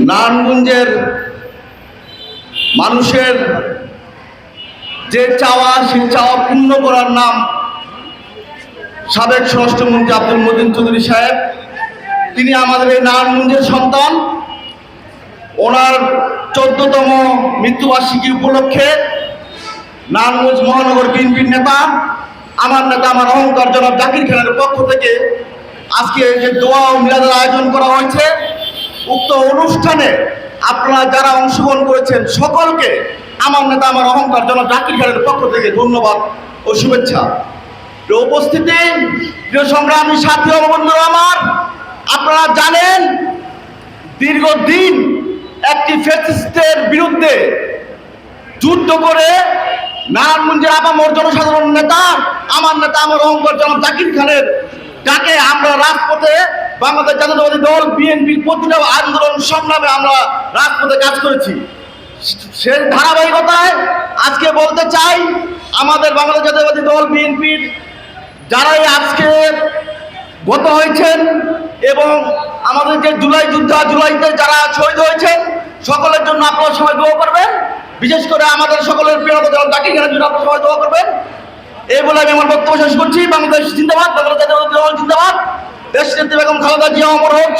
নারায়ণগঞ্জের মানুষের যে চাওয়া, সেই চাওয়া পূর্ণ করার নাম সাবেক স্বরাষ্ট্রমন্ত্রী আব্দুল মতিন চৌধুরী সাহেব। তিনি আমাদের এই নারায়ণগঞ্জের সন্তান। ওনার 14তম মৃত্যুবার্ষিকী উপলক্ষে নারায়ণগঞ্জ মহানগর বিএনপির নেতা, আমার নেতা, আমার অহংকার জনাব জাকির খানের পক্ষ থেকে আজকে যে দোয়া ও মিলাদের আয়োজন করা হয়েছে, উক্ত অনুষ্ঠানে আপনারা যারা অংশগ্রহণ করেছেন সকলকে আমার নেতা, আমার অহংকার জনাব জাকির খানের পক্ষ থেকে ধন্যবাদ ও শুভেচ্ছা। উপস্থিতি প্রিয় সংগ্রামী সাথী ও বন্ধুরা আমার, আপনারা জানেন দীর্ঘদিন একটি ফ্যাসিস্টের বিরুদ্ধে যুদ্ধ করে নারায়ণগঞ্জের আপামর জনসাধারণ নেতা, আমার নেতা, আমার অহংকার জনাব জাকির খানের ডাকে আমরা রাজপথে বাংলাদেশ জাতীয়তাবাদী দল বিএনপির প্রতিটা আন্দোলন সংগ্রামে আমরা রাজপথে কাজ করেছি। সে ধারাবাহিকতায় আজকে বলতে চাই, আমাদের বাংলাদেশ জাতীয়তাবাদী দল বিএনপির যারাই আজকে গত হয়েছেন এবং আমাদের যে জুলাইতে যারা শহীদ হয়েছেন, সকলের জন্য আপনারা সবাই দোয়া করবেন। বিশেষ করে আমাদের সকলের প্রিয় নেতা জাকির খানের জন্য আপনারা সবাই দোয়া করবেন। এই বলে আমি আমার বক্তব্য শেষ করছি। বাংলাদেশ জিন্দাবাদ, বাংলাদেশ জাতীয়তাবাদী দল জিন্দাবাদ। দেশনেত্রী বেগম খালেদা জিয়া অমর হোক।